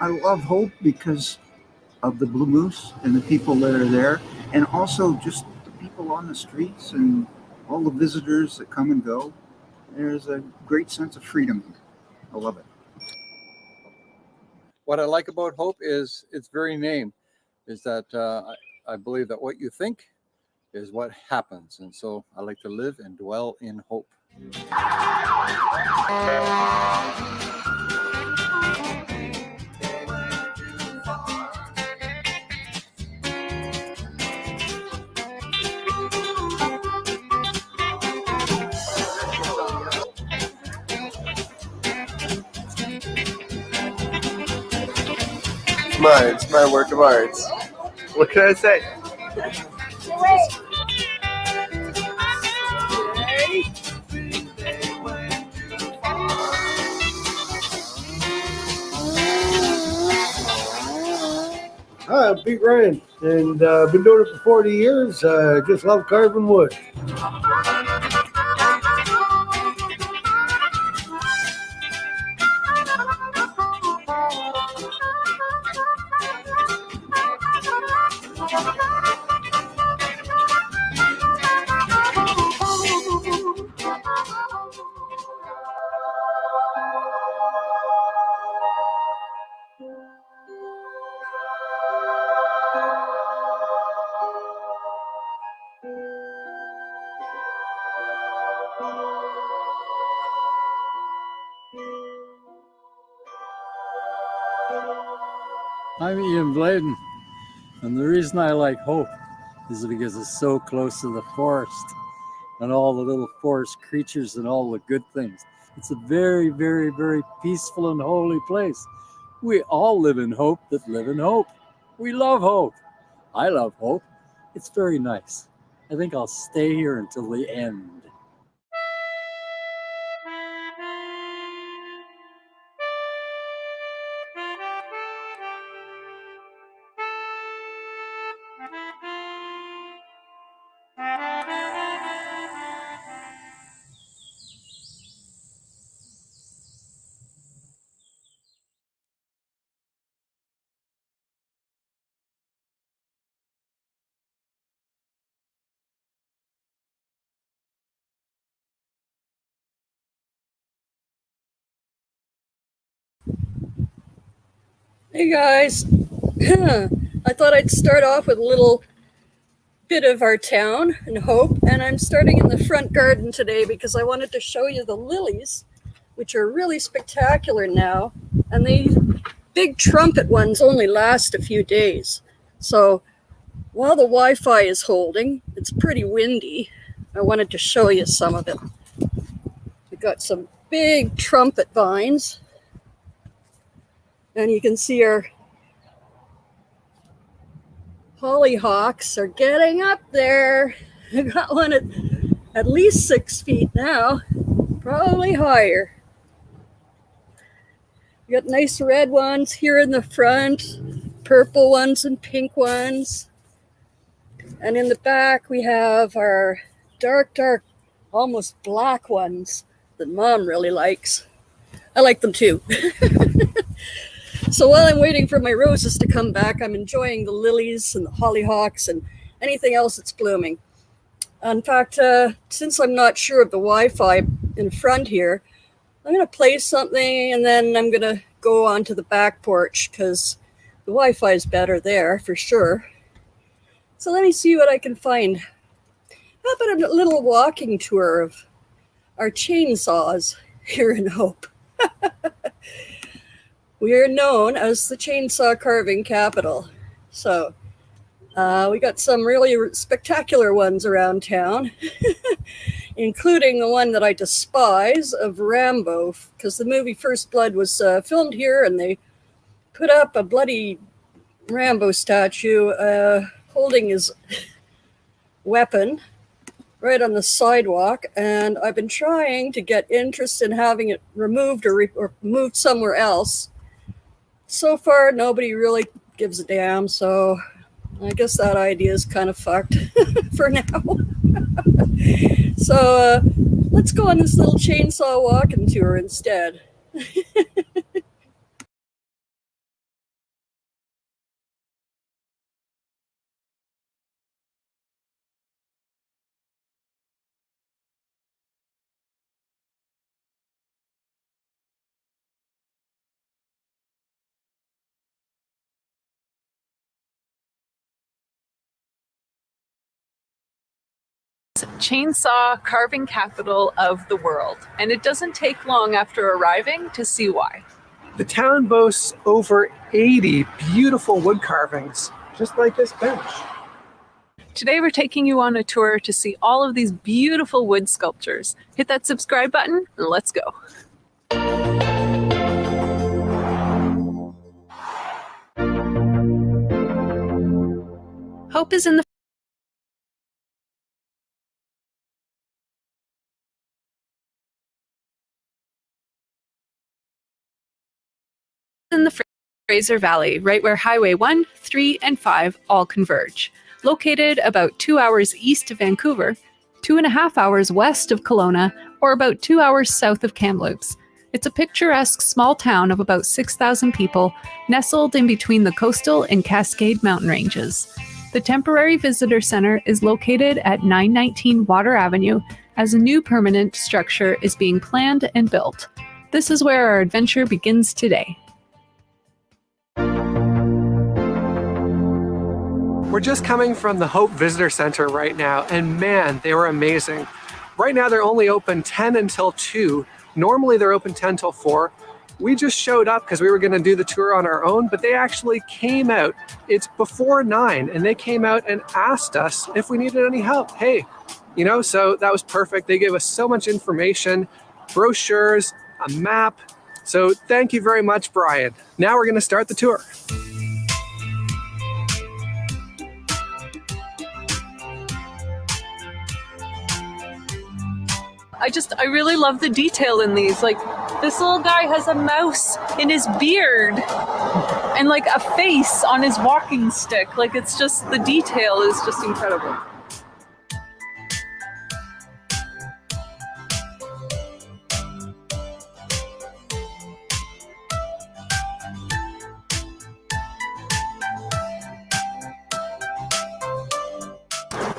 I love Hope because of the Blue Moose and the people that are there, and also just the people on the streets and all the visitors that come and go. There's a great sense of freedom here. I love it. What I like about Hope is its very name, is that I believe that what you think is what happens. And so I like to live and dwell in hope. It's my work of art. What can I say? Hi, I'm Pete Ryan, and I've been doing it for 40 years. Just love carving wood. I'm Ian Bladen, and the reason I like Hope is because it's so close to the forest and all the little forest creatures and all the good things. It's a very, very, very peaceful and holy place. We all live in hope that live in hope. We love hope. I love hope. It's very nice. I think I'll stay here until the end. Hey guys, I thought I'd start off with a little bit of our town and Hope, and I'm starting in the front garden today because I wanted to show you the lilies, which are really spectacular now, and these big trumpet ones only last a few days. So while the Wi-Fi is holding, it's pretty windy. I wanted to show you some of it. We've got some big trumpet vines, and you can see our hollyhocks are getting up there. I got one at least 6 feet now, probably higher. We got nice red ones here in the front, purple ones and pink ones. And in the back we have our dark, almost black ones that Mom really likes. I like them too. So while I'm waiting for my roses to come back, I'm enjoying the lilies and the hollyhocks and anything else that's blooming. In fact, since I'm not sure of the Wi-Fi in front here, I'm going to play something and then I'm going to go onto the back porch because the Wi-Fi is better there for sure. So let me see what I can find. How about a little walking tour of our chainsaws here in Hope? We are known as the chainsaw carving capital. So we got some really spectacular ones around town, including the one that I despise of Rambo, because the movie First Blood was filmed here and they put up a bloody Rambo statue holding his weapon right on the sidewalk. And I've been trying to get interest in having it removed or moved somewhere else. So far, nobody really gives a damn, so I guess that idea is kind of fucked for now. So let's go on this little chainsaw walking tour instead. chainsaw carving capital of the world, and it doesn't take long after arriving to see why. The town boasts over 80 beautiful wood carvings, just like this bench. Today we're taking you on a tour to see all of these beautiful wood sculptures. Hit that subscribe button and let's go. Hope is in the Fraser Valley, right where Highway 1, 3, and 5 all converge. Located about 2 hours east of Vancouver, 2.5 hours west of Kelowna, or about 2 hours south of Kamloops. It's a picturesque small town of about 6,000 people, nestled in between the coastal and Cascade mountain ranges. The temporary visitor center is located at 919 Water Avenue, as a new permanent structure is being planned and built. This is where our adventure begins today. We're just coming from the Hope Visitor Center right now, and man, they were amazing. Right now they're only open 10 until 2. Normally they're open 10 till 4. We just showed up because we were going to do the tour on our own, but they actually came out. It's before 9, and they came out and asked us if we needed any help. Hey, so that was perfect. They gave us so much information, brochures, a map. So thank you very much, Brian. Now we're going to start the tour. I really love the detail in these. Like, this little guy has a mouse in his beard and like a face on his walking stick. Like, it's just, the detail is just incredible.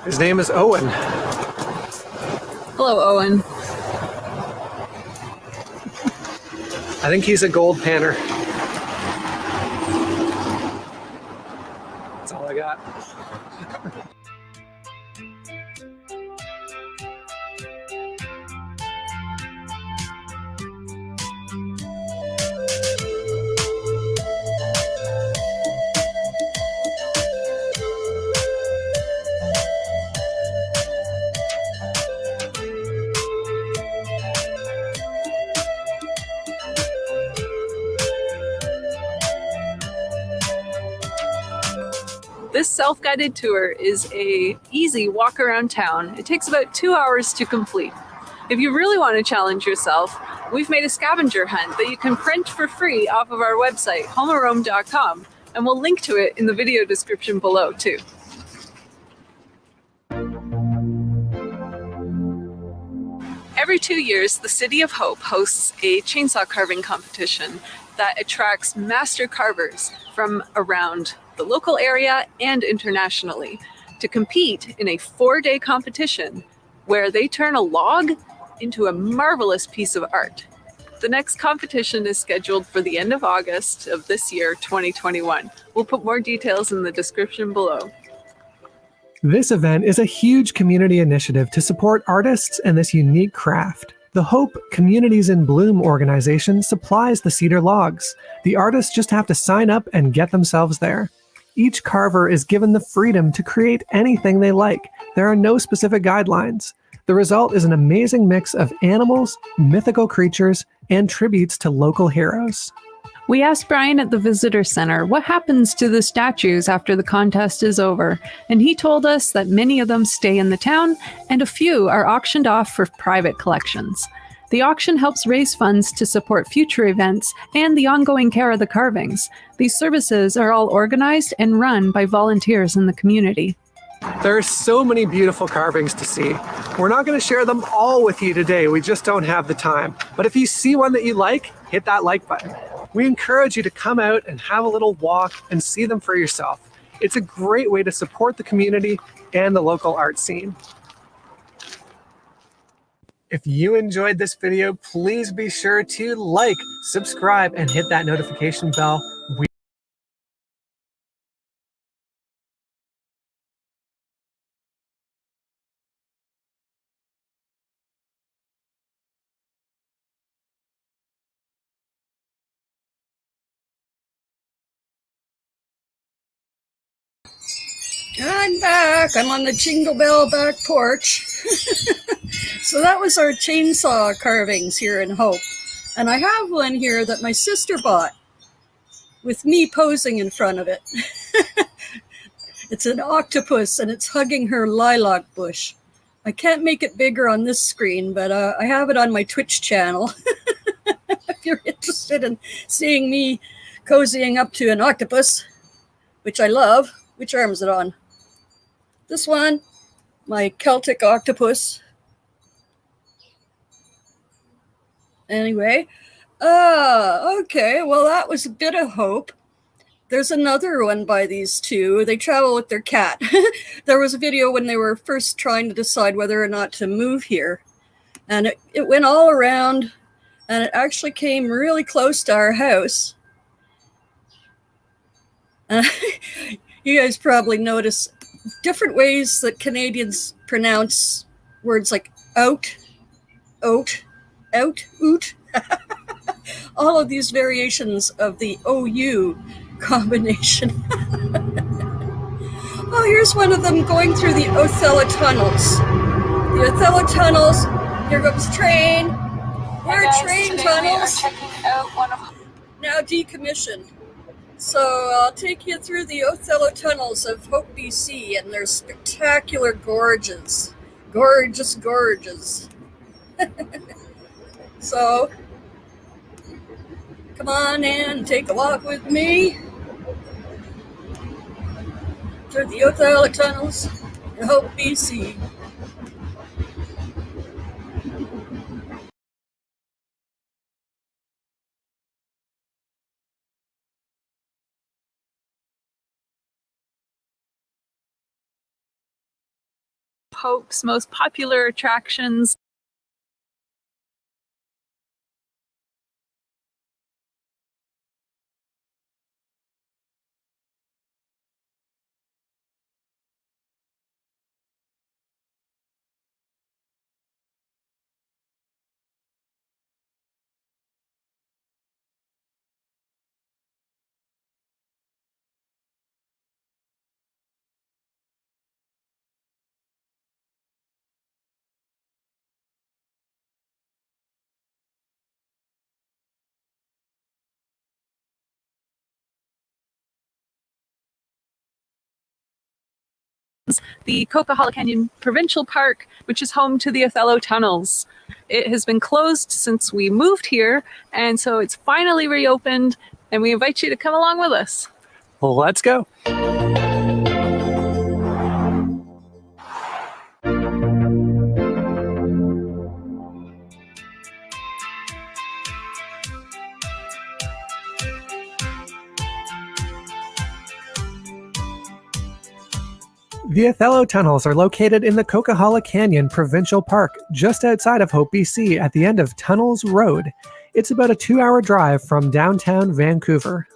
His name is Owen. Hello, Owen. I think he's a gold panner. That's all I got. This self-guided tour is a easy walk around town. It takes about 2 hours to complete. If you really want to challenge yourself, we've made a scavenger hunt that you can print for free off of our website, homearome.com, and we'll link to it in the video description below too. Every 2 years, the City of Hope hosts a chainsaw carving competition that attracts master carvers from around the local area and internationally to compete in a 4-day competition where they turn a log into a marvelous piece of art. The next competition is scheduled for the end of August of this year, 2021. We'll put more details in the description below. This event is a huge community initiative to support artists and this unique craft. The Hope Communities in Bloom organization supplies the cedar logs. The artists just have to sign up and get themselves there. Each carver is given the freedom to create anything they like. There are no specific guidelines. The result is an amazing mix of animals, mythical creatures, and tributes to local heroes. We asked Brian at the Visitor Center what happens to the statues after the contest is over, and he told us that many of them stay in the town and a few are auctioned off for private collections. The auction helps raise funds to support future events and the ongoing care of the carvings. These services are all organized and run by volunteers in the community. There are so many beautiful carvings to see. We're not going to share them all with you today. We just don't have the time. But if you see one that you like, hit that like button. We encourage you to come out and have a little walk and see them for yourself. It's a great way to support the community and the local art scene. If you enjoyed this video, please be sure to like, subscribe, and hit that notification bell. I'm back. I'm on the Jingle Bell back porch. So that was our chainsaw carvings here in Hope. And I have one here that my sister bought with me posing in front of it. It's an octopus and it's hugging her lilac bush. I can't make it bigger on this screen, but I have it on my Twitch channel. If you're interested in seeing me cozying up to an octopus, which I love. Which arm is it on? This one, my Celtic octopus. Anyway, okay, well, that was a bit of hope. There's another one by these two. They travel with their cat. There was a video when they were first trying to decide whether or not to move here. And it went all around, and it actually came really close to our house. You guys probably notice different ways that Canadians pronounce words like out, oat, out, oot. All of these variations of the OU combination. Oh, here's one of them going through the Othello tunnels. The Othello tunnels, here goes the train. We're train tunnels. Now decommissioned. So I'll take you through the Othello tunnels of Hope, BC, and they're spectacular gorges. Gorgeous gorges. So, come on in, take a walk with me through the Othello tunnels in Hope, BC. Hope's most popular attractions. The Coquihalla Canyon Provincial Park, which is home to the Othello Tunnels. It has been closed since we moved here, and so it's finally reopened, and we invite you to come along with us. Let's go. The Othello Tunnels are located in the Coquihalla Canyon Provincial Park, just outside of Hope, BC, at the end of Tunnels Road. It's about a 2-hour drive from downtown Vancouver.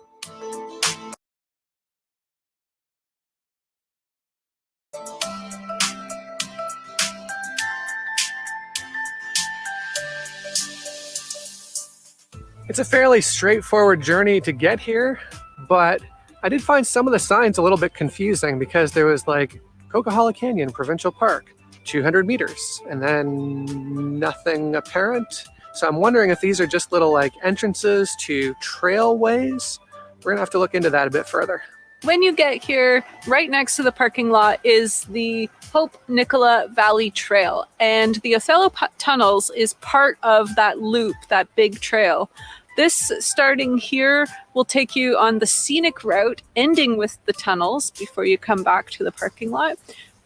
It's a fairly straightforward journey to get here, but I did find some of the signs a little bit confusing because there was like Coquihalla Canyon Provincial Park, 200 meters, and then nothing apparent. So I'm wondering if these are just little like entrances to trailways. We're gonna have to look into that a bit further. When you get here, right next to the parking lot is the Hope Nicola Valley Trail, and the Othello Tunnels is part of that loop, that big trail. This, starting here, will take you on the scenic route, ending with the tunnels before you come back to the parking lot.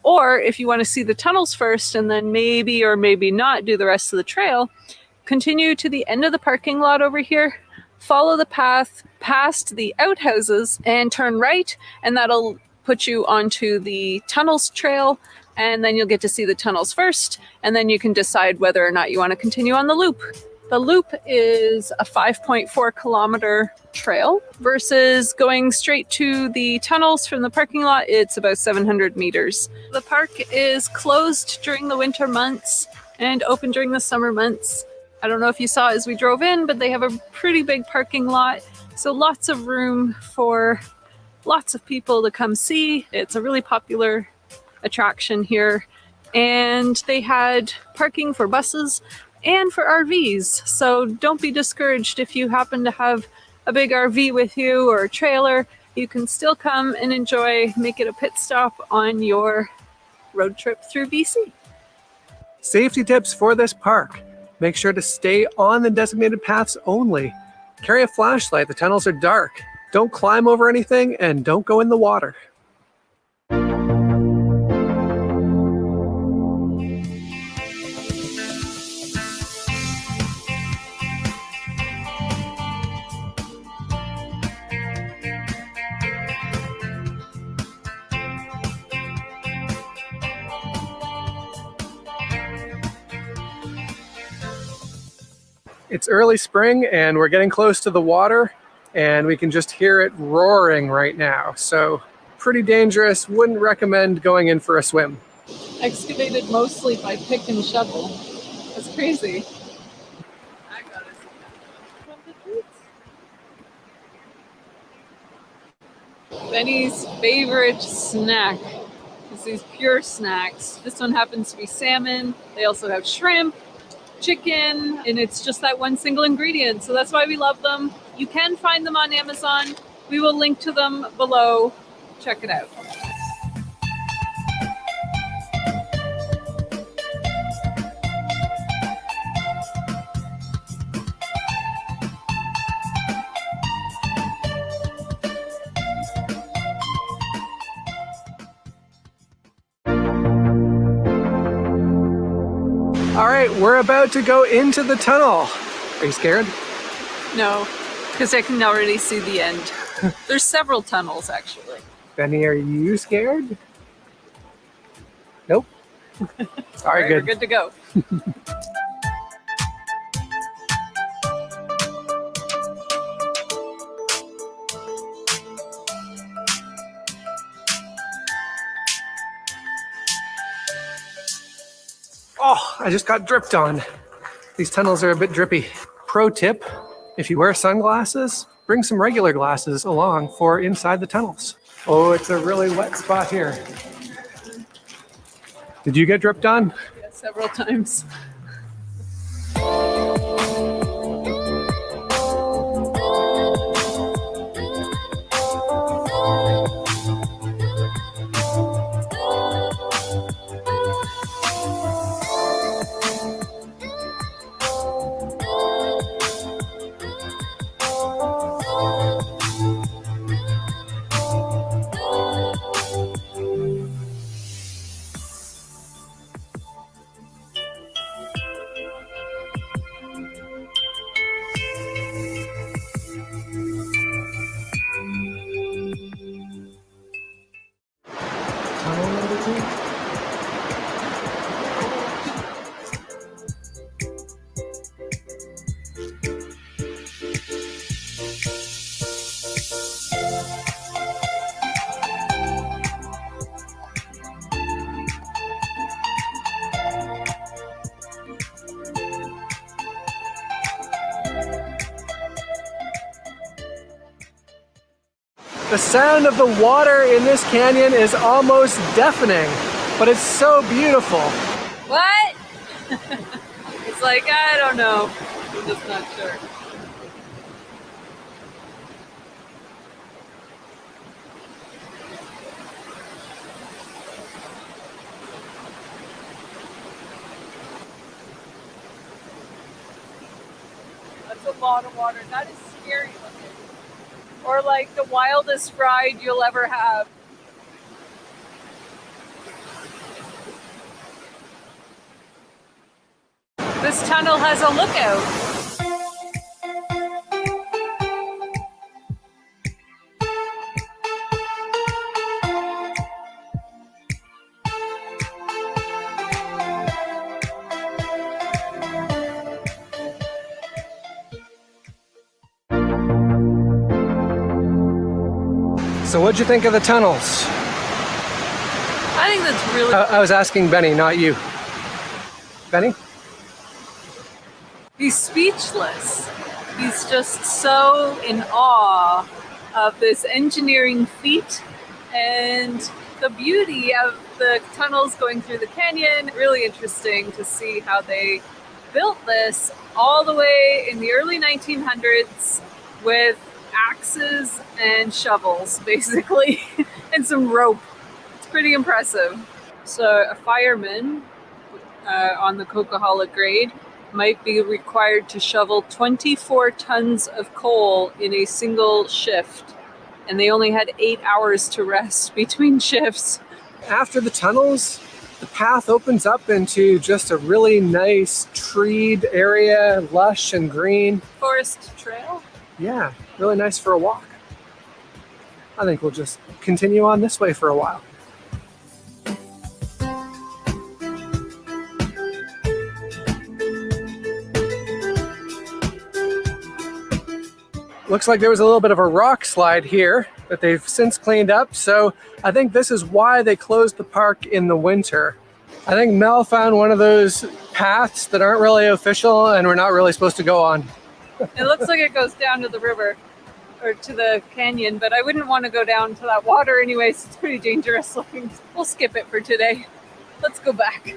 Or if you want to see the tunnels first and then maybe or maybe not do the rest of the trail, continue to the end of the parking lot over here, follow the path past the outhouses and turn right, and that'll put you onto the tunnels trail, and then you'll get to see the tunnels first, and then you can decide whether or not you want to continue on the loop. The loop is a 5.4 kilometer trail versus going straight to the tunnels from the parking lot. It's about 700 meters. The park is closed during the winter months and open during the summer months. I don't know if you saw as we drove in, but they have a pretty big parking lot. So lots of room for lots of people to come see. It's a really popular attraction here. And they had parking for buses and for RVs. So don't be discouraged if you happen to have a big RV with you or a trailer. You can still come and enjoy, make it a pit stop on your road trip through BC. Safety tips for this park. Make sure to stay on the designated paths only. Carry a flashlight, the tunnels are dark. Don't climb over anything and don't go in the water. It's early spring and we're getting close to the water and we can just hear it roaring right now. So pretty dangerous, wouldn't recommend going in for a swim. Excavated mostly by pick and shovel. That's crazy. I gotta see that. Benny's favorite snack is these pure snacks. This one happens to be salmon. They also have shrimp, chicken, and it's just that one single ingredient. So that's why we love them. You can find them on Amazon. We will link to them below. Check it out. All right, we're about to go into the tunnel. Are you scared? No, because I can already see the end. There's several tunnels, actually. Benny, are you scared? Nope. All right, We're good. good to go. Oh, I just got dripped on. These tunnels are a bit drippy. Pro tip, if you wear sunglasses, bring some regular glasses along for inside the tunnels. Oh, it's a really wet spot here. Did you get dripped on? Yeah, several times. The sound of the water in this canyon is almost deafening, but it's so beautiful. What? It's like, I don't know. I'm just not sure. That's a lot of water. That is scary looking. Or like the wildest ride you'll ever have. This tunnel has a lookout. So what'd you think of the tunnels? I think that's really I was asking Benny, not you. Benny? He's speechless. He's just so in awe of this engineering feat and the beauty of the tunnels going through the canyon. Really interesting to see how they built this all the way in the early 1900s with axes and shovels, basically, and some rope. It's pretty impressive. So a fireman on the Coquihalla grade might be required to shovel 24 tons of coal in a single shift, and they only had 8 hours to rest between shifts. After the tunnels, the path opens up into just a really nice treed area, lush and green. Forest trail? Yeah, really nice for a walk. I think we'll just continue on this way for a while. Looks like there was a little bit of a rock slide here that they've since cleaned up, so I think this is why they closed the park in the winter. I think Mel found one of those paths that aren't really official and we're not really supposed to go on. It looks like it goes down to the river or to the canyon, but I wouldn't want to go down to that water anyways. It's pretty dangerous looking. We'll skip it for today. Let's go back.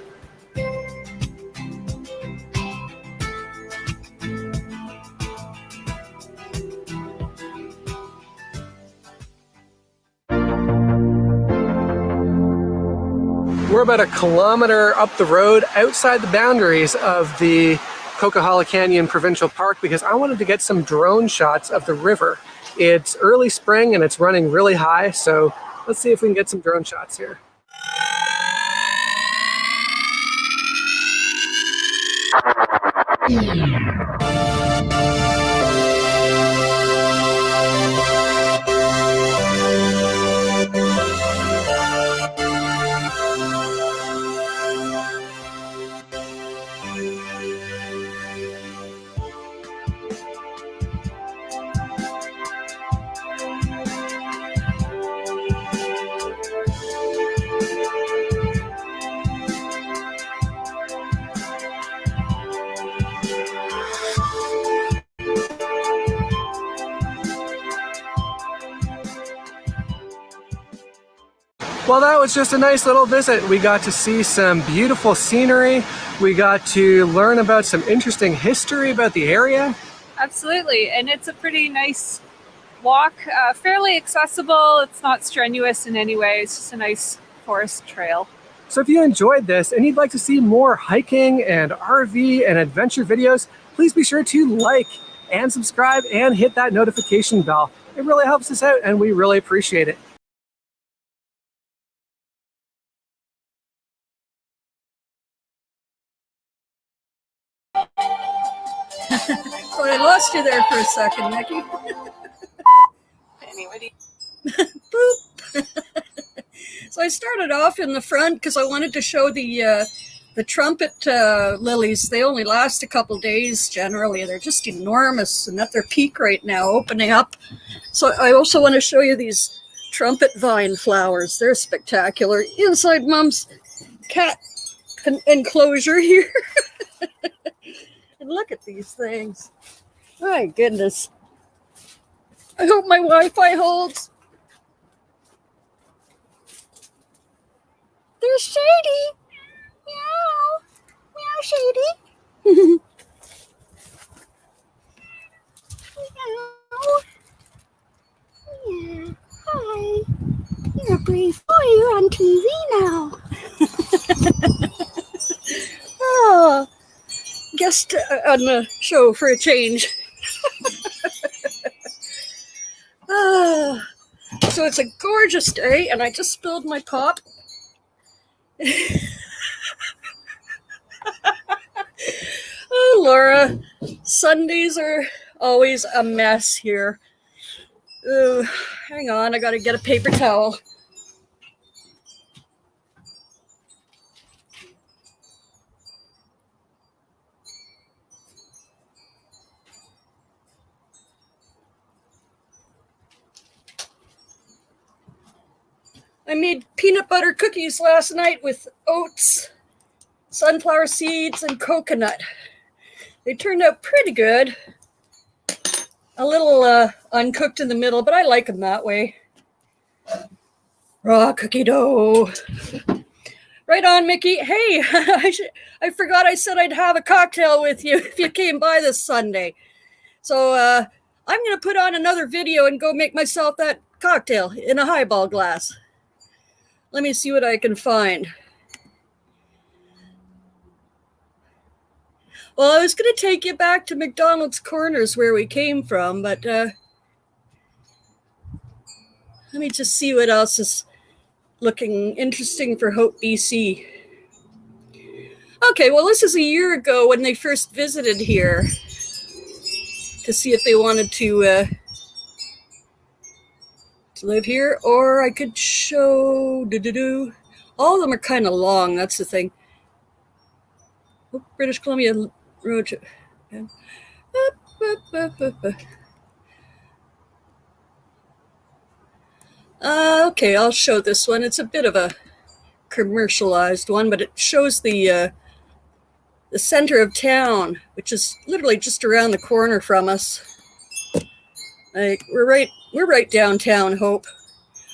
We're about a kilometer up the road outside the boundaries of the Coquihalla Canyon Provincial Park because I wanted to get some drone shots of the river. It's early spring and it's running really high, so let's see if we can get some drone shots here. Well, that was just a nice little visit. We got to see some beautiful scenery. We got to learn about some interesting history about the area. Absolutely, and it's a pretty nice walk, fairly accessible. It's not strenuous in any way. It's just a nice forest trail. So if you enjoyed this and you'd like to see more hiking and RV and adventure videos, please be sure to like and subscribe and hit that notification bell. It really helps us out and we really appreciate it. Oh, I lost you there for a second, Nikki. Anyway. Boop. So I started off in the front because I wanted to show the trumpet lilies. They only last a couple days generally. They're just enormous and at their peak right now, opening up. So I also want to show you these trumpet vine flowers. They're spectacular. Inside Mom's cat enclosure here. And look at these things. My goodness. I hope my Wi-Fi holds. They're shady. Meow. Meow, shady. Meow. Yeah. Hi. You're a brave boy. You're on TV now. Oh. Guest on the show for a change. So it's a gorgeous day, and I just spilled my pop. Oh, Laura, Sundays are always a mess here. Ooh, hang on, I gotta get a paper towel. I made peanut butter cookies last night with oats, sunflower seeds, and coconut. They turned out pretty good. a little uncooked in the middle, but I like them that way. Raw cookie dough. Right on, Mickey. Hey, I forgot I said I'd have a cocktail with you if you came by this Sunday. So I'm going to put on another video and go make myself that cocktail in a highball glass. Let me see what I can find. Well, I was going to take you back to McDonald's Corners where we came from, but let me just see what else is looking interesting for Hope, BC. Okay, well, this is a year ago when they first visited here to see if they wanted to live here, or I could show. All of them are kind of long. That's the thing. Oh, British Columbia Road to. Okay, I'll show this one. It's a bit of a commercialized one, but it shows the center of town, which is literally just around the corner from us. Like we're right downtown, Hope.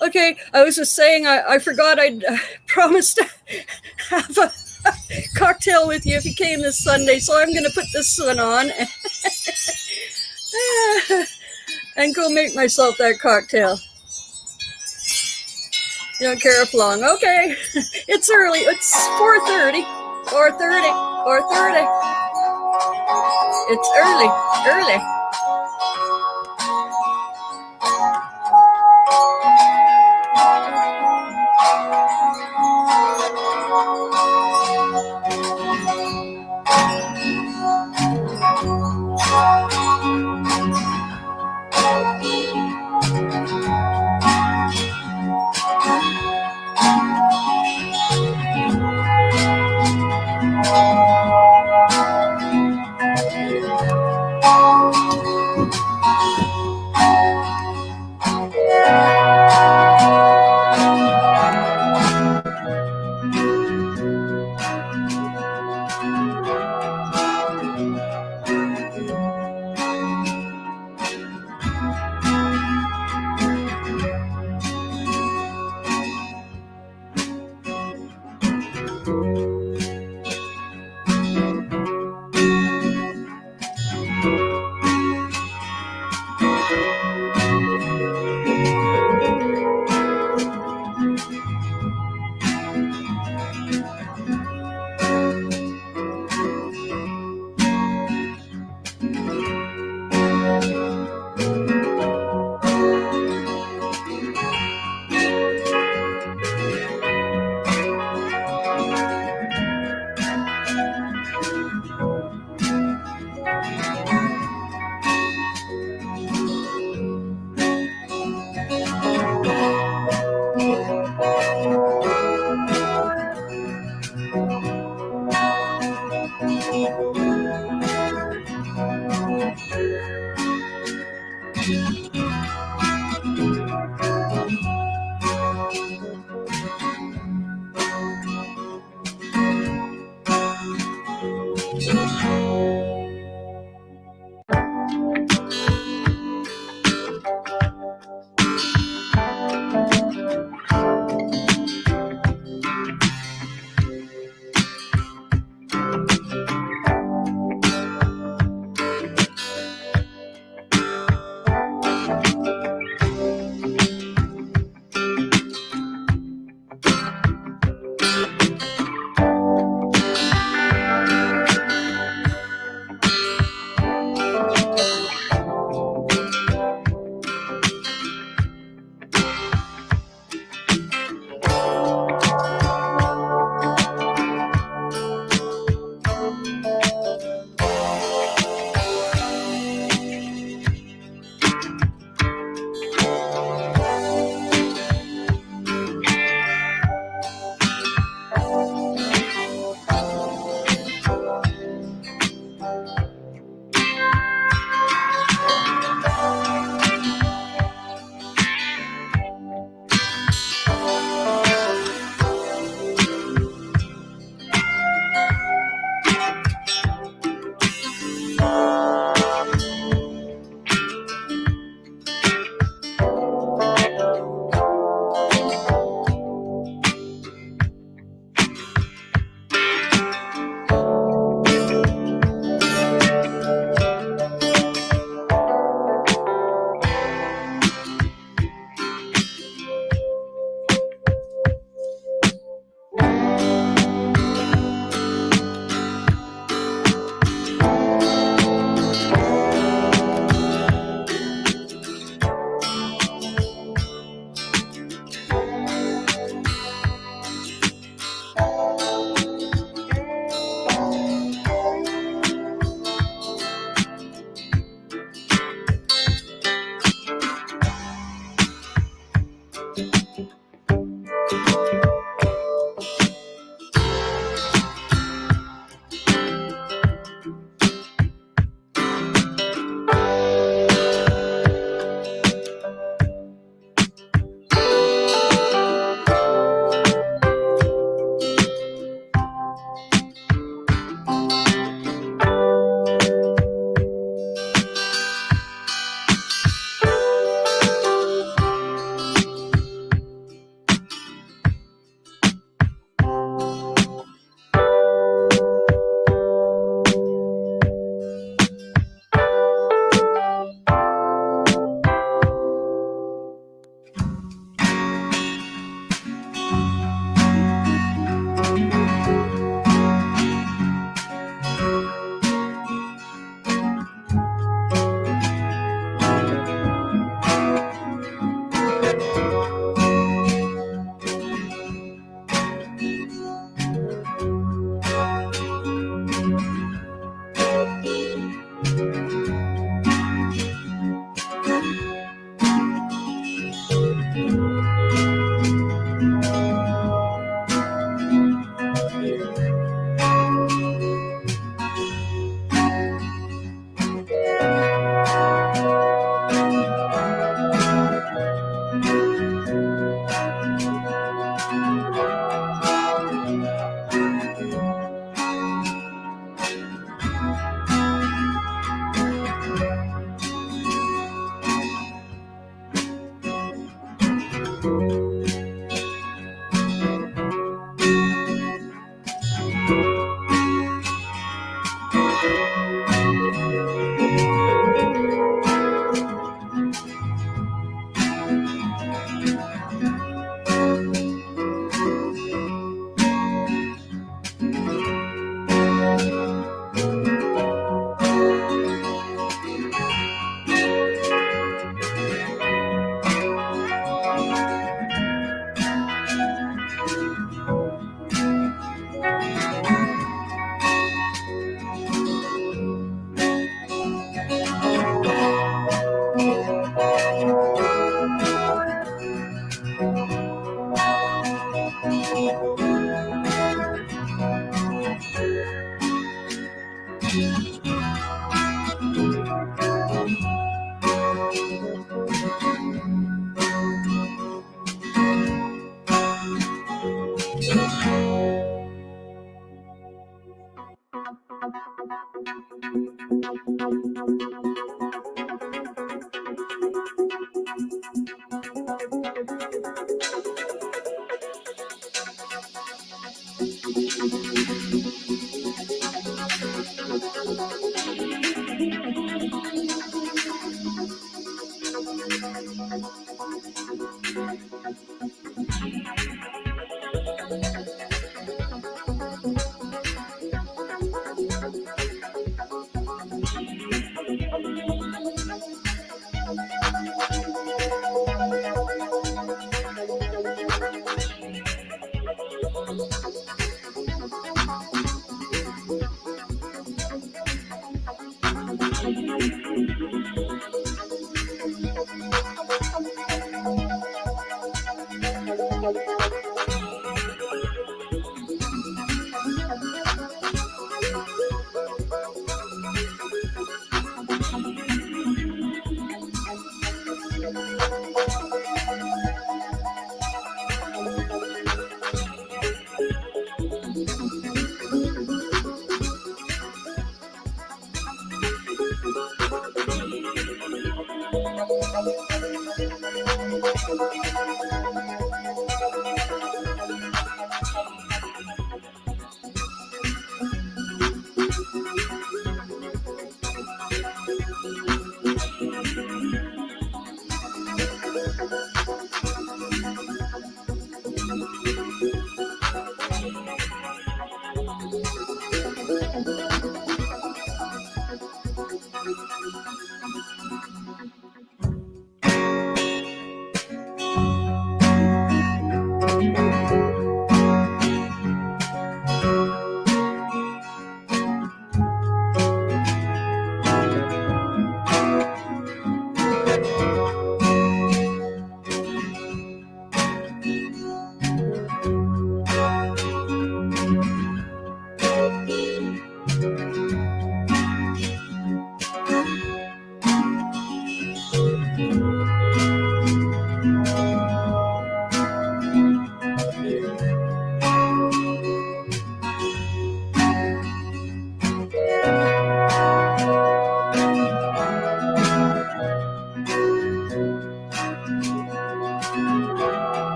Okay, I was just saying I forgot I'd promised to have a cocktail with you if you came this Sunday, so I'm going to put this one on and go make myself that cocktail. You don't care if long. Okay, it's early. It's 4:30. 4:30. 4:30. It's early.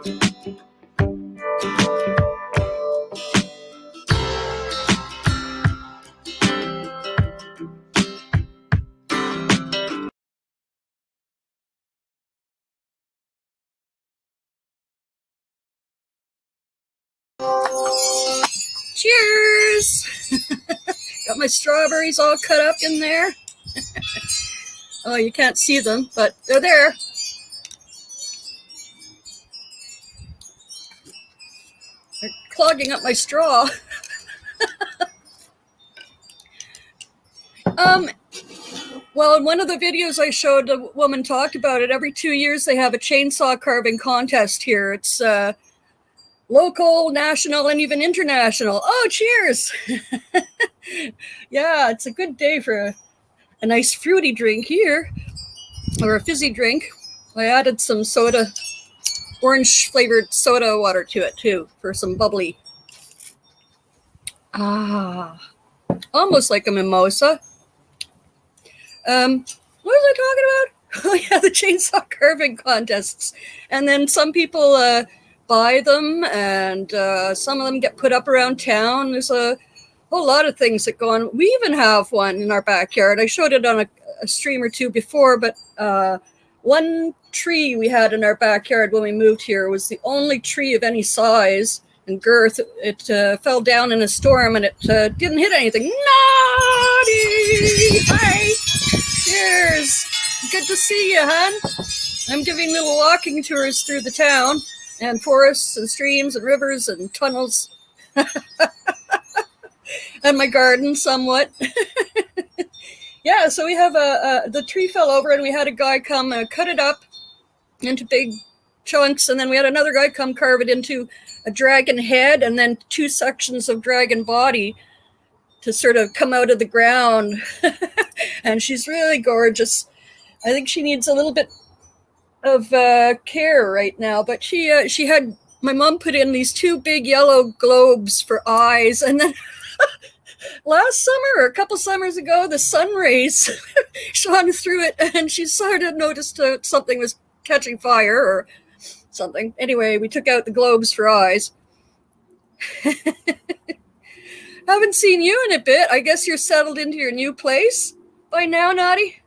Cheers! Got my strawberries all cut up in there. Oh, you can't see them, but they're there. They're clogging up my straw. Well, in one of the videos I showed, a woman talked about it. Every 2 years, they have a chainsaw carving contest here. It's local, national, and even international. Oh, cheers! Yeah, it's a good day for a nice fruity drink here, or a fizzy drink. I added some soda, orange flavored soda water to it too, for some bubbly. Ah, almost like a mimosa. What was I talking about? Oh yeah, the chainsaw carving contests. And then some people buy them, and some of them get put up around town. There's a whole lot of things that go on. We even have one in our backyard. I showed it on a stream or two before, but one tree we had in our backyard when we moved here was the only tree of any size and girth. It fell down in a storm, and it didn't hit anything. Naughty! Hi! Cheers! Good to see you, hon. I'm giving little walking tours through the town, and forests and streams and rivers and tunnels. And my garden somewhat. Yeah, so we have the tree fell over, and we had a guy come cut it up into big chunks, and then we had another guy come carve it into a dragon head and then 2 sections of dragon body to sort of come out of the ground. And she's really gorgeous. I think she needs a little bit of care right now, but she had my mom put in these 2 big yellow globes for eyes, and then last summer or a couple summers ago, the sun rays shone through it, and she sort of noticed something was catching fire or something. Anyway, we took out the globes for eyes. Haven't seen you in a bit. I guess you're settled into your new place by now, Naughty?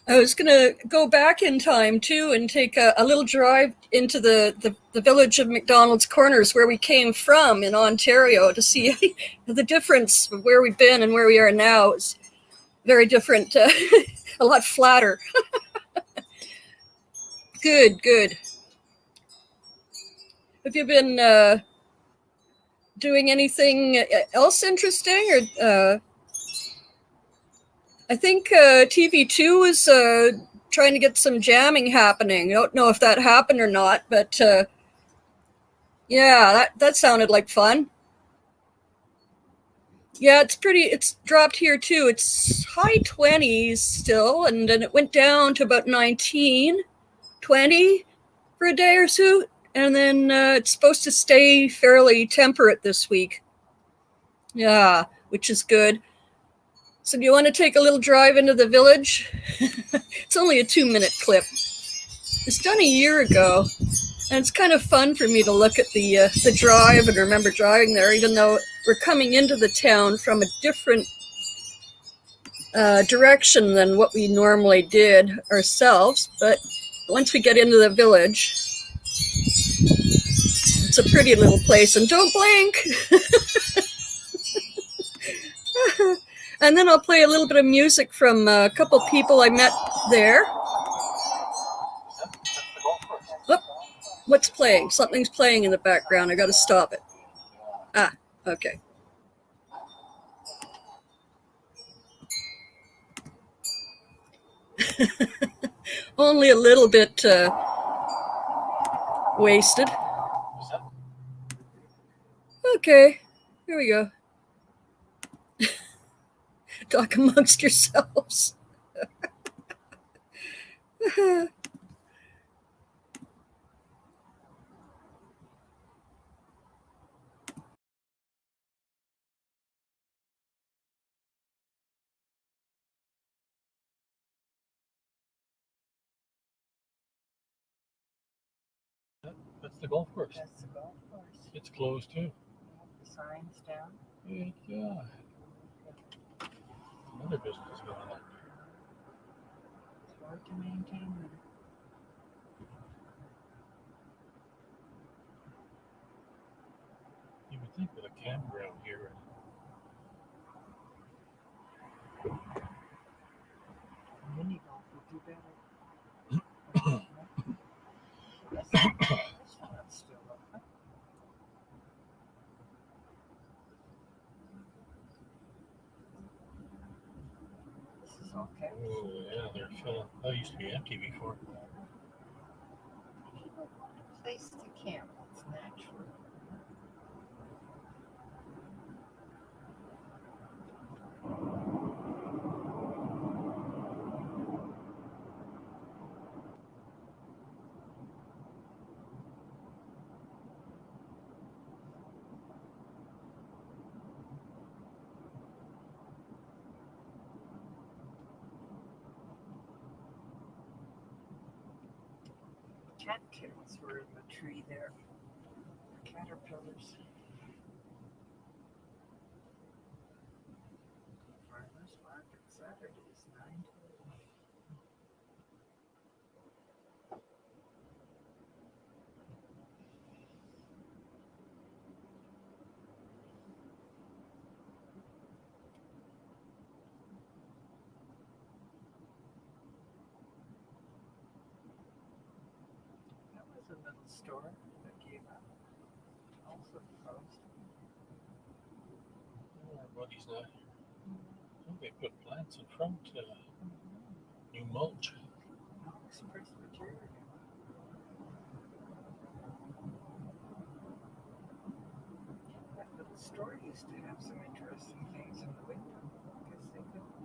I was going to go back in time, too, and take a little drive into the village of McDonald's Corners, where we came from in Ontario, to see the difference of where we've been and where we are now. It's very different, a lot flatter. Good. Have you been doing anything else interesting? Or I think TV2 was trying to get some jamming happening. I don't know if that happened or not, but yeah, that sounded like fun. Yeah, it's dropped here too. It's high 20s still, and then it went down to about 19, 20 for a day or so, and then it's supposed to stay fairly temperate this week. Yeah, which is good. So do you want to take a little drive into the village? It's only a 2-minute clip. It's done a year ago, and it's kind of fun for me to look at the drive and remember driving there, even though we're coming into the town from a different direction than what we normally did ourselves. But once we get into the village, it's a pretty little place. And don't blink! And then I'll play a little bit of music from a couple people I met there. Oh, what's playing? Something's playing in the background. I got to stop it. Ah, okay. Only a little bit wasted. Okay, here we go. Talk amongst yourselves. the golf course. That's the golf course. It's closed too. The signs down. Good God. Another business going on. It's hard to maintain them. You would think with a campground here. Mini golf would do better. This one's still open. This is okay. Oh, yeah, they're filling. That used to be empty before. Place to camp. It's natural. Cattails were in the tree there. Caterpillars. Farmers market Saturdays 9 to 11. That was a little store that gave up. Also closed. Oh, our buddy's not here. Oh, they put plants in front. New mulch. Knox Presbyterian. That little store used to have some interesting things in the window. Because they could.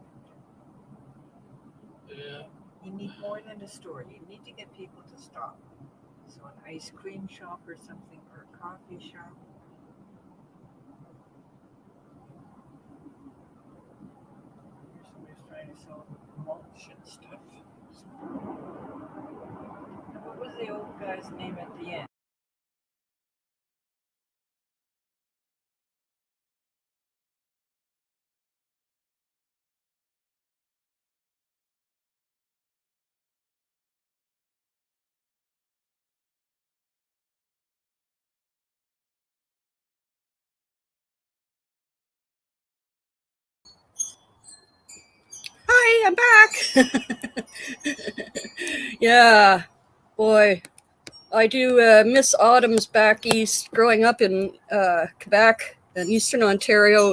Yeah. You need more than a store. You need to get people to stop. So an ice cream shop or something, or a coffee shop. Here somebody's trying to sell mulch and stuff. And what was the old guy's name at the end? Hi, I'm back. Yeah, boy, I do miss autumns back east. Growing up in Quebec and Eastern Ontario,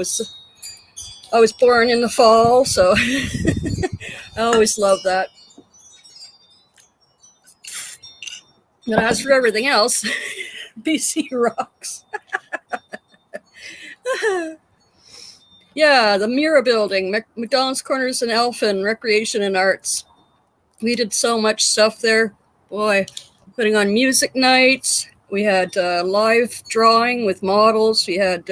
I was born in the fall, so I always love that. And as for everything else, BC rocks. Yeah, the Mira building, McDonald's Corners and Elfin, Recreation and Arts. We did so much stuff there. Boy, putting on music nights. We had live drawing with models. We had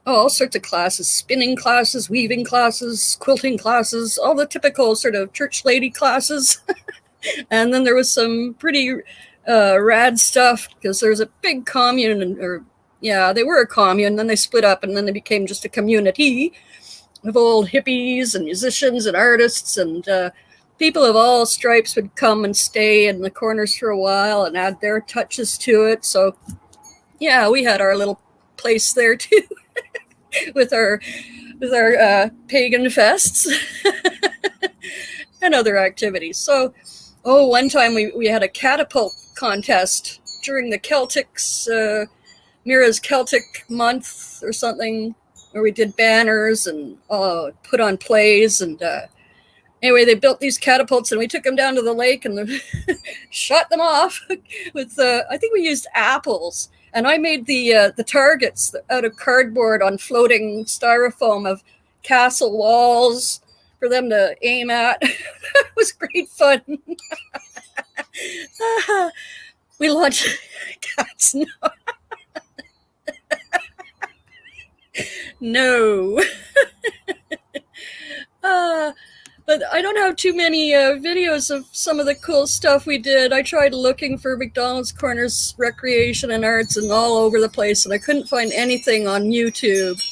all sorts of classes, spinning classes, weaving classes, quilting classes, all the typical sort of church lady classes. And then there was some pretty rad stuff because there was a big commune, they were a commune, then they split up and then they became just a community of old hippies and musicians and artists, and people of all stripes would come and stay in the corners for a while and add their touches to it. So yeah, we had our little place there too with our pagan fests and other activities. So one time we had a catapult contest during the Celtics Mira's Celtic month or something, where we did banners and put on plays. And anyway, they built these catapults and we took them down to the lake and shot them off with, I think we used apples. And I made the targets out of cardboard on floating styrofoam of castle walls for them to aim at. It was great fun. We launched cats. No. But I don't have too many videos of some of the cool stuff we did. I tried looking for McDonald's Corners Recreation and Arts and all over the place, and I couldn't find anything on YouTube.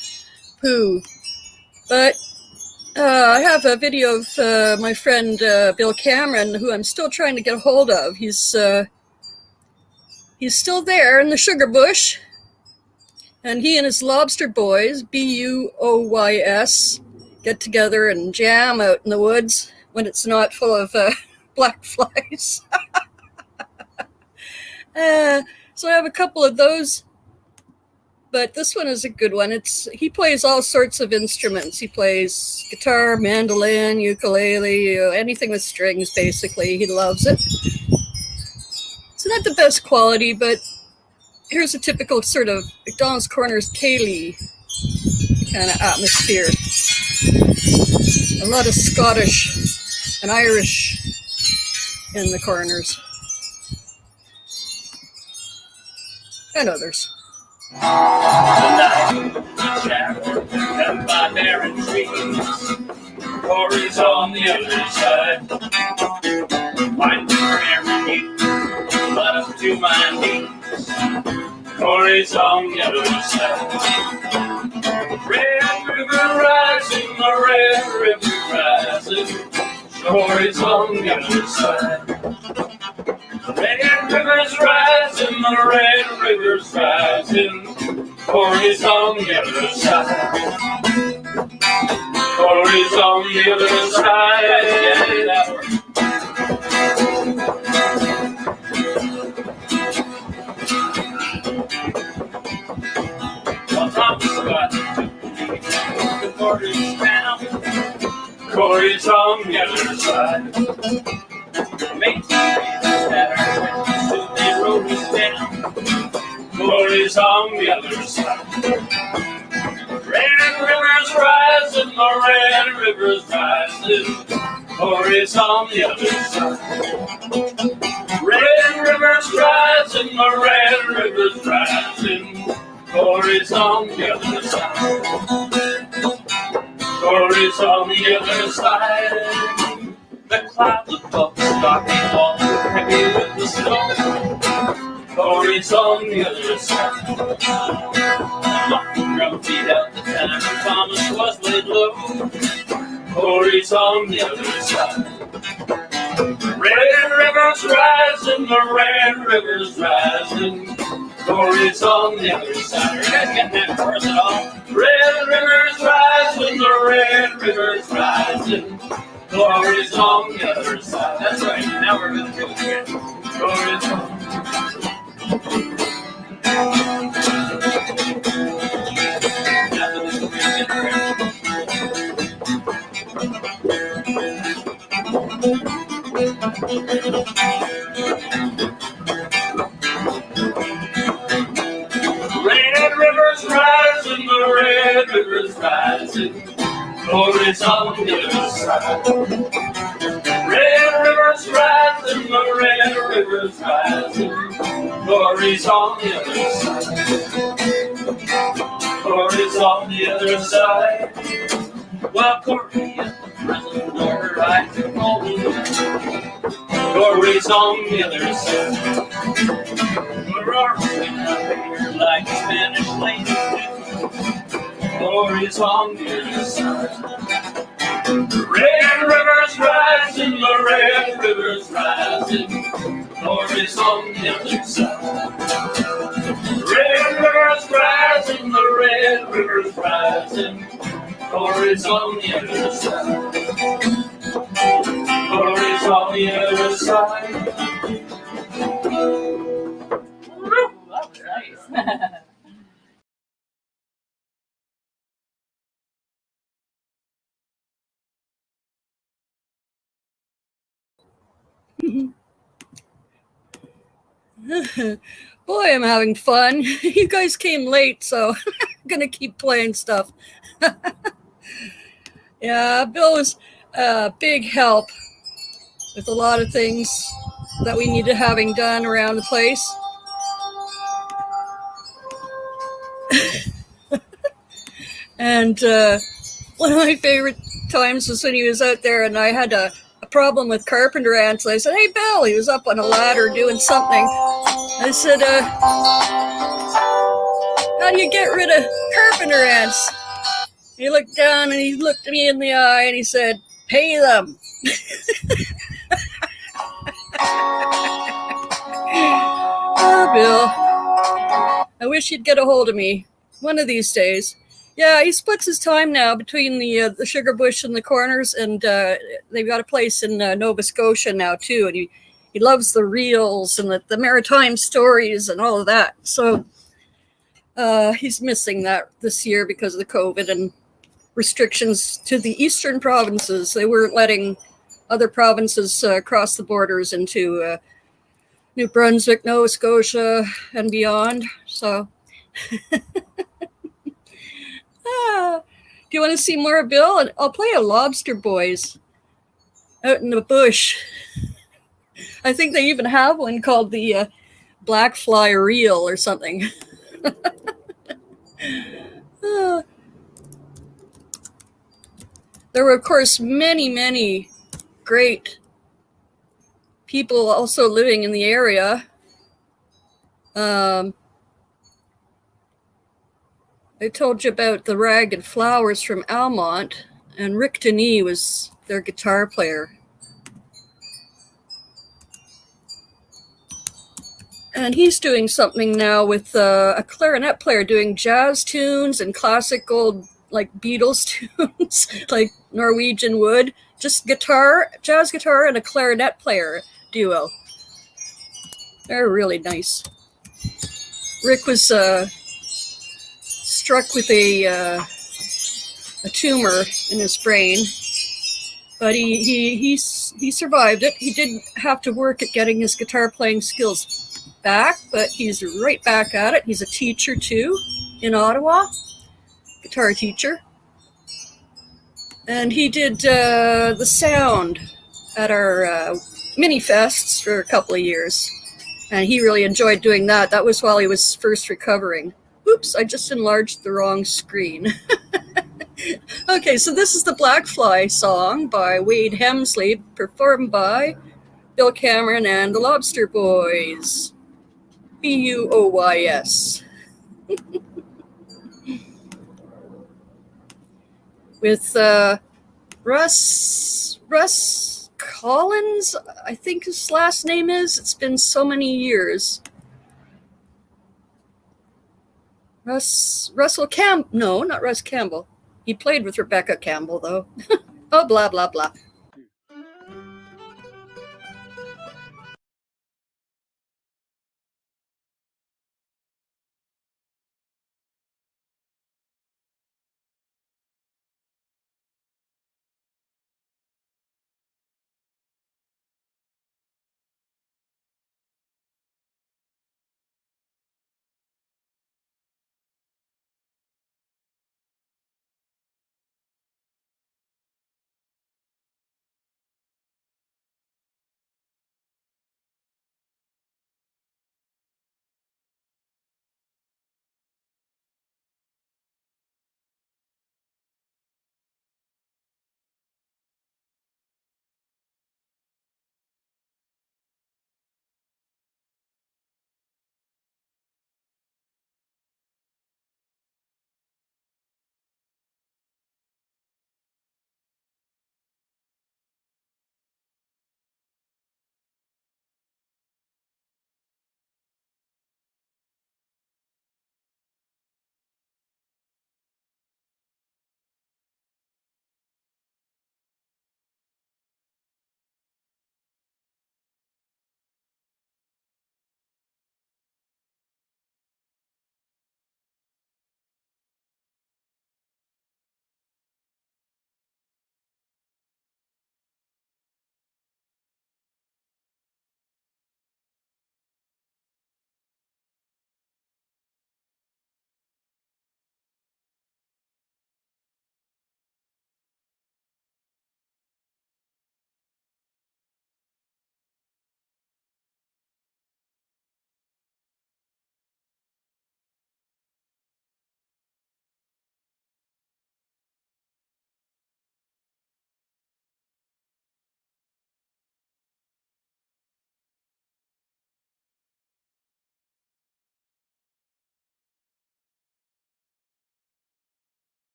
Pooh. But I have a video of my friend Bill Cameron, who I'm still trying to get a hold of. He's still there in the sugar bush, and he and his lobster boys, Buoys, get together and jam out in the woods when it's not full of black flies. So I have a couple of those, but this one is a good one. He plays all sorts of instruments. He plays guitar, mandolin, ukulele, anything with strings, basically. He loves it. It's not the best quality, but here's a typical sort of McDonald's Corners Ceilidh kind of atmosphere. A lot of Scottish and Irish in the corners. And others. Corey's on the other side. Find wherever you run up to my knees. Corey's on the other side. Red River rising, the Red River rising. Corey's on the other side. Red River's rising, the Red River's rising. Corey's on the other side. Corey's on the other side. Well, Thomas got the Corey's down. Corey's on the other side. Make that so they rode us down. Corey's on the other side. Red River's rising, the Red River's rising. Corey's on the other side. Red River's rising, the Red River's rising. Corey's on the other side. Corey's on the other side. The clouds above the dark wall, heavy with the snow. Corey's on the other side. Mocking drum beat out the time Thomas was laid low. Corey's on the other side. Red River's rising, the Red River's rising. Corey's on the other side. Are you guys getting that chorus at all? Red River's rising, the Red River's rising. Corey's on the other side. That's right. Now we're going to do it again. Corey's on. Red River's rising, the Red River's rising. Corey's on the other side. Red River's rising, the Red River's rising. Corey's on the other side. Corey's on the other side. Well, Corey at the prison door, right to home. Corey's on the other side. We're roaring up here like Spanish ladies do. Corey's on the other side. Red River's rising, the Red River's rising. Corey's on the other side. Red River's rising, the Red River's rising. Corey's on the other side. Corey's on the other side. That was nice. Boy, I'm having fun. You guys came late, so I'm going to keep playing stuff. Yeah, Bill was a big help with a lot of things that we needed having done around the place. And one of my favorite times was when he was out there, and I had a problem with carpenter ants. I said, "Hey, Bill," he was up on a ladder doing something. I said, "How do you get rid of carpenter ants?" He looked down and he looked me in the eye and he said, "Pay them." Oh, Bill. I wish he'd get a hold of me one of these days. Yeah, he splits his time now between the sugar bush and the corners, and they've got a place in Nova Scotia now too, and he loves the reels and the maritime stories and all of that. So he's missing that this year because of the COVID and restrictions to the eastern provinces. They weren't letting other provinces cross the borders into New Brunswick, Nova Scotia, and beyond. So, do you want to see more of Bill? I'll play a Lobster Boys out in the bush. I think they even have one called the Black Fly Reel or something. There were, of course, many, many great people also living in the area. I told you about the Ragged Flowers from Almont, and Rick Denis was their guitar player. And he's doing something now with a clarinet player doing jazz tunes and classic old, like Beatles tunes, like Norwegian Wood. Just guitar, jazz guitar, and a clarinet player duo. They're really nice. Rick was struck with a tumor in his brain, but he survived it. He didn't have to work at getting his guitar playing skills back, but he's right back at it. He's a teacher too in Ottawa, guitar teacher, and he did the sound at our mini fests for a couple of years, and he really enjoyed doing that. That was while he was first recovering. Oops, I just enlarged the wrong screen. Okay, so this is the Black Fly song by Wade Hemsley, performed by Bill Cameron and the Lobster Boys. Buoys. With Russ Collins, I think his last name is. It's been so many years. Russell Campbell. No, not Russ Campbell. He played with Rebecca Campbell, though. Oh, blah, blah, blah.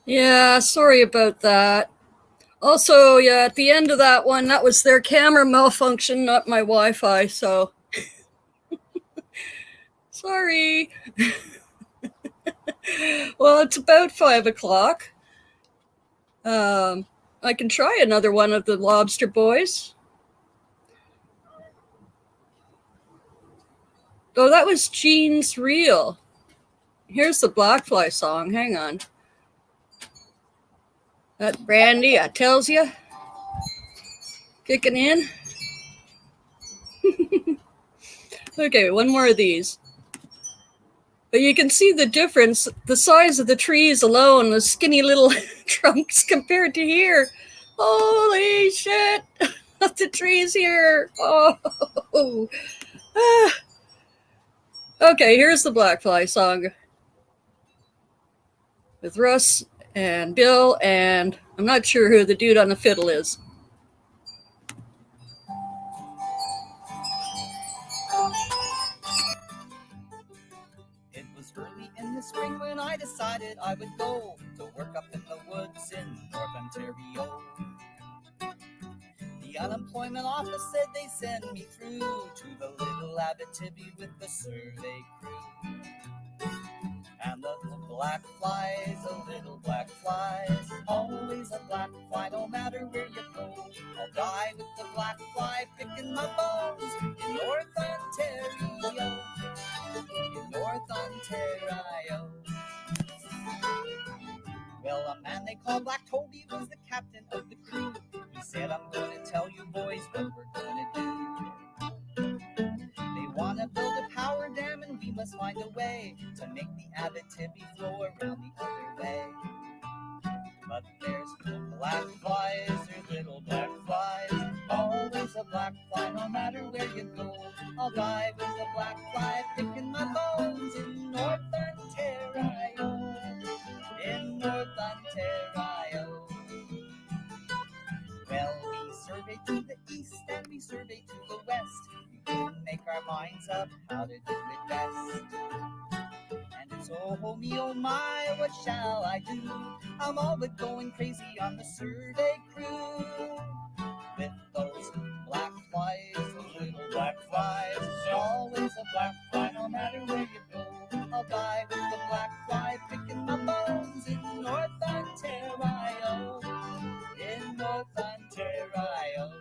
Yeah, sorry about that. Also, yeah, at the end of that one, that was their camera malfunction, not my Wi-Fi, so sorry. Well, it's about 5 o'clock. I can try another one of the Lobster Boys. Oh, that was Jean's Reel. Here's the Blackfly song. Hang on. That brandy, I tells you. Kicking in. Okay, one more of these. But you can see the difference, the size of the trees alone, the skinny little trunks compared to here. Holy shit! The trees here. Oh. Ah. Okay, here's the Blackfly song with Russ and Bill, and I'm not sure who the dude on the fiddle is. It was early in the spring when I decided I would go to work up in the woods in North Ontario. The unemployment office said they send me through to the little Abitibi with the survey crew. And the black flies, the little black flies, always a black fly no matter where you go. I'll die with the black fly picking my bones in North Ontario. In North Ontario. Well, a man they call Black Toby was the captain of the crew. He said, I'm gonna tell you boys what we're gonna do. They wanna build a power dam and we must find a way to make the Abitibi flow around the other way. But there's black flies, there's little black flies, always a black fly no matter where you go. I'll die with a black fly picking my bones in North Ontario. In North Ontario. Well, we surveyed to the east and we surveyed to the west. We couldn't make our minds up how to do it best. And it's oh me, oh my, what shall I do? I'm all but going crazy on the survey crew. With those black flies, those little black flies, there's always a black fly no matter where you go. I'll die with the black fly picking my bones in North Ontario. In North Ontario.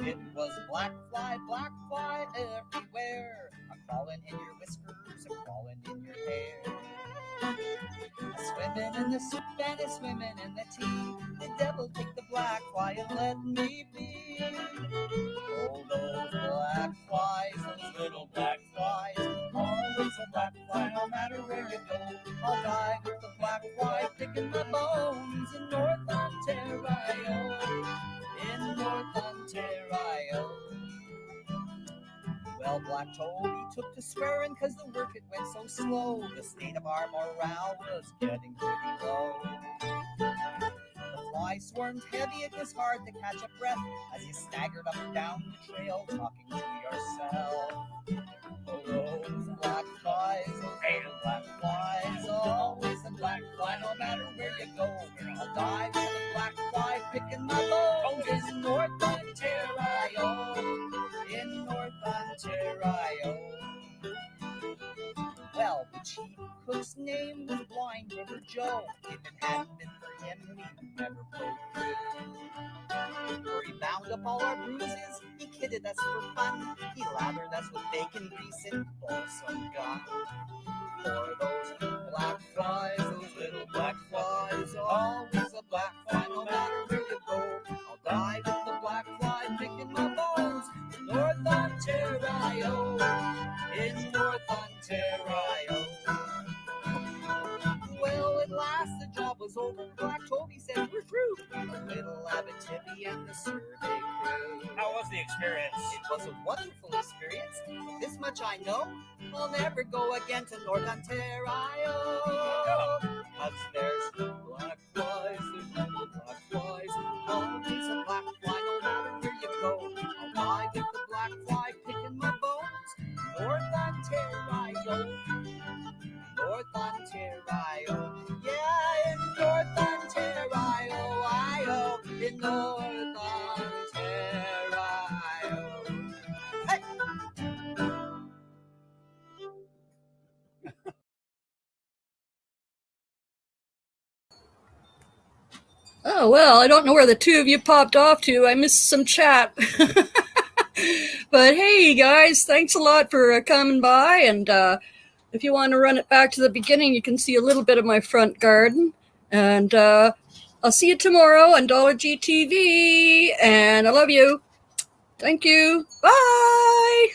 It was black fly everywhere. A crawling in your whiskers, a crawling in your hair. A swimming in the soup and a swimming in the tea. The devil take the black fly and let me be. Oh, those black flies, those little black flies, always a black fly no matter where you go. I'll die with the black fly picking my bones in North Ontario. In North Ontario. Well, Black Toby took to swearing cause the work it went so slow. The state of our morale was getting pretty low. The fly swarmed heavy, it was hard to catch a breath as you staggered up and down the trail talking to yourself. Oh, those black flies, those little black flies, always a black fly no matter where you go. I'll die with a black fly picking my bones in North Ontario. In North Ontario. Well, the chief cook's name was Blind River Joe. If it hadn't been for him, we'd never broke through. For he bound up all our bruises, he kidded us for fun. He lathered us with bacon grease and balsam gum. For those black flies, those little black flies, always a black fly no matter where you go. I'll die with the black fly picking my bones in North Ontario. In North Ontario. over. Black Toby said we're through. Little Abitibi and the survey crew. How was the experience? It was a wonderful experience. This much I know, I'll never go again to North Ontario. Cause there's black flies, there's no black flies. Always a black fly, no matter where you go. I'll die with the black fly picking my bones. North Ontario, North Ontario, yeah, in North Ontario, I-O, in North Ontario. Hey! Oh, well, I don't know where the two of you popped off to. I missed some chat. But hey, guys, thanks a lot for coming by. And if you want to run it back to the beginning, you can see a little bit of my front garden. And I'll see you tomorrow on Dollar GTV. And I love you. Thank you. Bye.